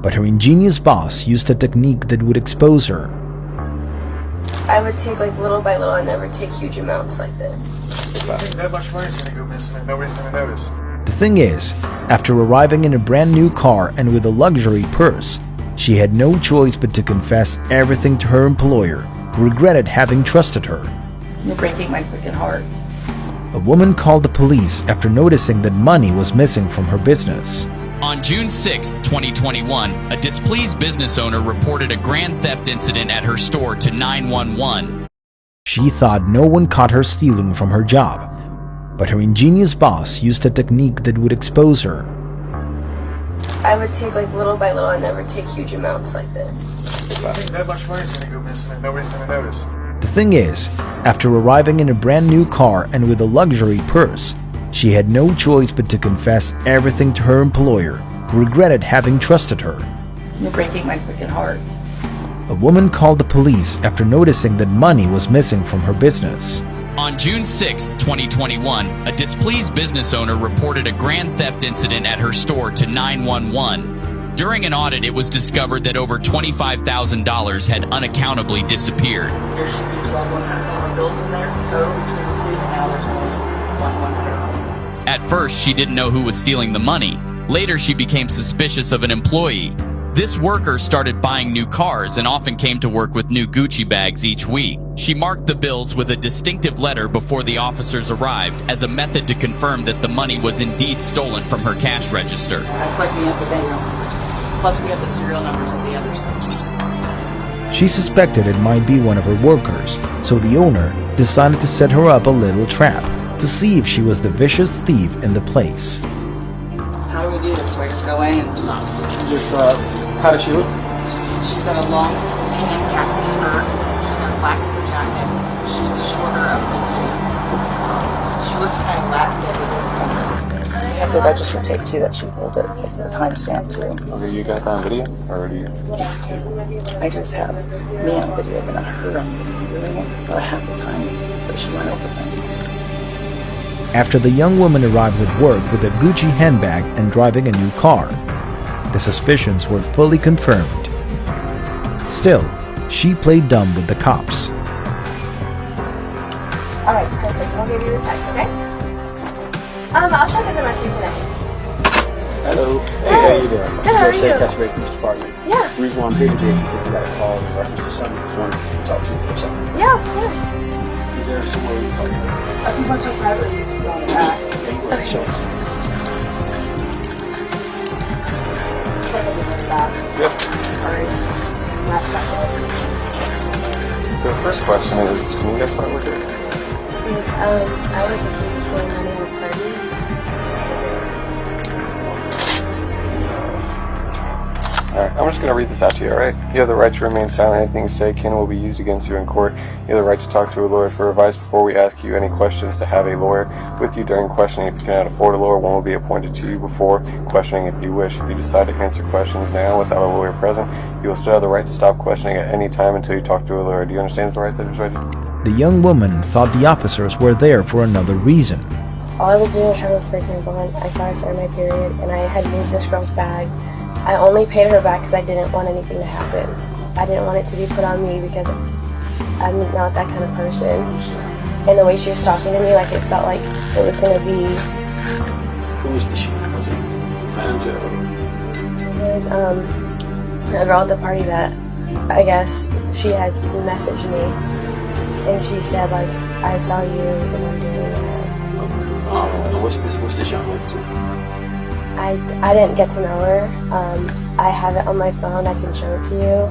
But her ingenious boss used a technique that would expose her. I would take like little by little. I never take huge amounts like this. If I think that much money's gonna go missing and nobody's gonna notice. The thing is, after arriving in a brand new car and with a luxury purse, she had no choice but to confess everything to her employer, who regretted having trusted her. You're breaking my freaking heart. A woman called the police after noticing that money was missing from her business. On June 6, 2021, a displeased business owner reported a grand theft incident at her store to 911. She thought no one caught her stealing from her job, but her ingenious boss used a technique that would expose her. I would take like little by little. I never take huge amounts like this. If I think that much money's gonna go missing and nobody's gonna notice. The thing is, after arriving in a brand new car and with a luxury purse, she had no choice but to confess everything to her employer, who regretted having trusted her. You're breaking my freaking heart. A woman called the police after noticing that money was missing from her business. On June 6, 2021, a displeased business owner reported a grand theft incident at her store to 911. During an audit, it was discovered that over $25,000 had unaccountably disappeared. There should be 12 $100 bills in there, total between the two, and now there's only one $100. At first, she didn't know who was stealing the money. Later, she became suspicious of an employee. This worker started buying new cars and often came to work with new Gucci bags each week. She marked the bills with a distinctive letter before the officers arrived as a method to confirm that the money was indeed stolen from her cash register. That's like me at the bank. Plus, we have the serial numbers of the others. She suspected it might be one of her workers, so the owner decided to set her up a little trap to see if she was the vicious thief in the place. How do we do this? Do I just go in and just how does she look? she's got a long tan khaki skirt. She's got a black jacket. She's the shorter of the two. She looks kind of Latin. I have the register tape too that she pulled it, like the timestamp too. Okay, you got that on video? Or do you I just have me on video, but not her on video doing it. But I have the time that she went over them. After the young woman arrives at work with a Gucci handbag and driving a new car, the suspicions were fully confirmed. Still, she played dumb with the cops. Alright, perfect. I'll give you the text, okay? I'll check if I'm at you today. Hello. Hey, how you doing? Good, how are you? Customer Police Department. Yeah. The reason why I'm here today is because we got a call in reference to something I was wondering if you could talk to me for a second. Yeah, of course. Is there somewhere we can talk about? A few bunch of private use on the back. Okay. Show us. Yep. Sorry. Last back over. So first question is, can you guess why we're here? I was accused of stealing money in a party. Alright, I'm just going to read this out to you, alright? You have the right to remain silent. Anything you say can and will be used against you in court. You have the right to talk to a lawyer for advice before we ask you any questions, to have a lawyer with you during questioning. If you cannot afford a lawyer, one will be appointed to you before questioning if you wish. If you decide to answer questions now without a lawyer present, you will still have the right to stop questioning at any time until you talk to a lawyer. Do you understand the rights that are right? The young woman thought the officers were there for another reason. All I was doing was trying to look for example, I thought I started my period, and I had moved this girl's bag. I only paid her back because I didn't want anything to happen. I didn't want it to be put on me because I'm not that kind of person. And the way she was talking to me, like it felt like it was going to be... Who was the she? Was it manager? It was a girl at the party that I guess she had messaged me. And she said, like, I saw you and I'm doing that. What's this young lady to? I didn't get to know her. I have it on my phone. I can show it to you.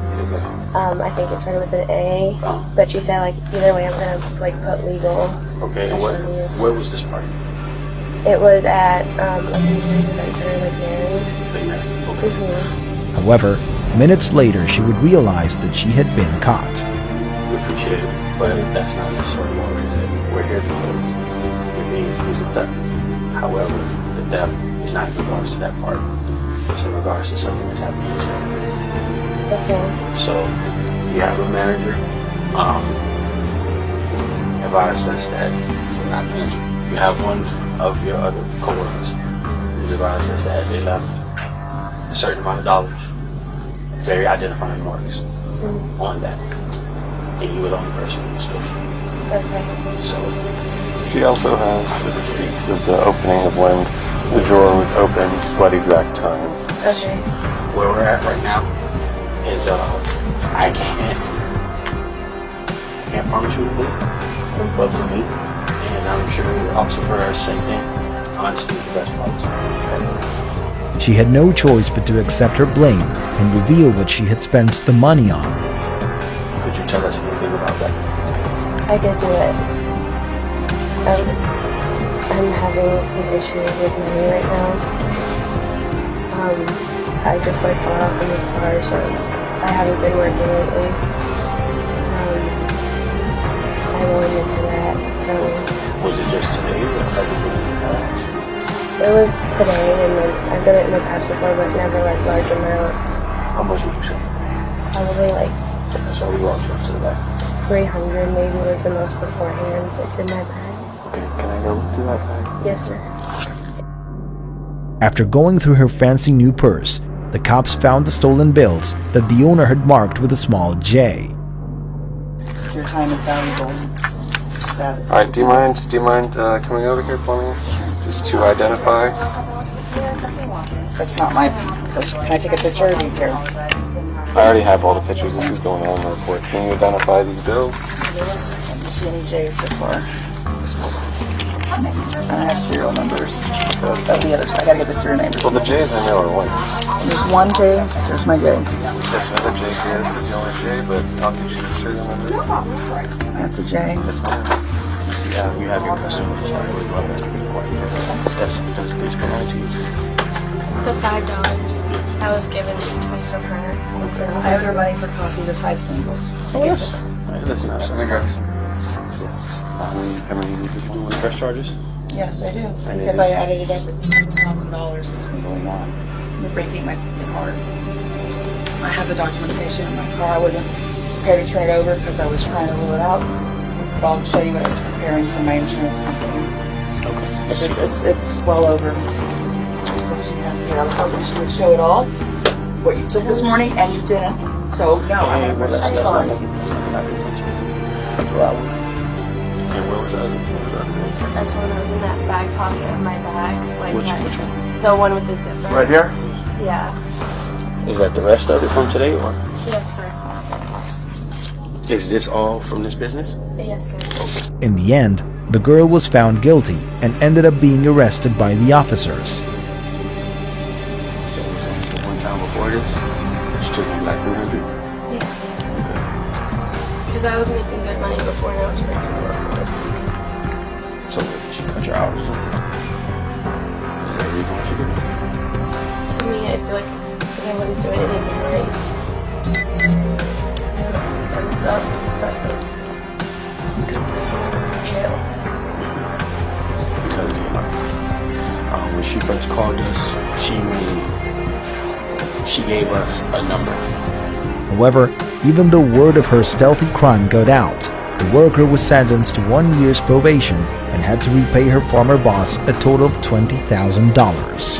I think it started with an A. But she said, like, either way, I'm gonna like put legal. Okay, and where was this party? It was at like a event center, like Mary. Okay. However, minutes later she would realize that she had been caught. We appreciate it, but that's not necessarily why we're here because we're being accused of theft. However, the theft is not in regards to that part. It's in regards to something that's happening in the Okay. So, you have a manager, advised us that, not manager, you have one of your other coworkers who's advised us that they left a certain amount of dollars very identifying marks on that. And you were the only person who stood. Okay. So, She also has the receipts of the opening of when the drawer was opened, what exact time. Okay. where we're at right now is I can't promise you to be, but for me, and I'm sure also for her, same thing. Honesty is the best policy. She had no choice but to accept her blame and reveal what she had spent the money on. Could you tell us anything about that? I could do it. I'm having some issues with money right now. I just bought off a new car, so I haven't been working lately. I went into that, so Was it just today, or has it been in the past? it was today, and then I've done it in the past before, but never large amounts. How much would you say? Probably So we walked up to the back. 300 maybe was the most beforehand. It's in my bag. Okay, can I go through that bag? Yes, sir. After going through her fancy new purse, the cops found the stolen bills that the owner had marked with a small J. Your time is valuable. Sad. All right, do you mind coming over here for me? Just to identify. That's not my picture. Can I take a picture or do you care? I already have all the pictures. This is going on in the report. Can you identify these bills? Let me see any J's so far. I have serial numbers of the others. I gotta get the serial numbers. Well, the J's I know are winners. There's one J. There's my J's. There's another J here. This is the only J, but I'll get you the serial number. That's a J. Yes, ma'am. Yeah, you have your customer started with blood test to get acquired. Does this belong to you? The $5 that was given to me from her. I have her money for coffee, the 5 singles. Oh, yes. All right, listen, now, How many need to do? want to press charges? Yes, I do. And Because is I it- added it up. It's $1,000 that's been going on. We're breaking my card. I have the documentation in my car. I wasn't prepared to turn it over because I was trying to rule it out. But I'll show you what I was preparing for my insurance company. Okay. It's well over what she has here. I was hoping she would show it all, what you took this morning, and you didn't. So, no, I'm sorry. Well, and where was the other? That's one that was in that back pocket of my bag. Which one? The one with the zipper. Right here? Yeah. Is that the rest of it from today, or Yes, sir. is this all from this business? Yes, sir. In the end, the girl was found guilty and ended up being arrested by the officers. So it was the one time before this, which took me like 300. Yeah. Because I was making good money before and I was making more. So she cut your hours. Is there a reason why she did it? To me, I feel like I wouldn't do anything right. So I'm sucked, but it's jail. Because when she first called us, she gave us a number. However, even though word of her stealthy crime got out, the worker was sentenced to 1 year's probation and had to repay her former boss a total of $20,000.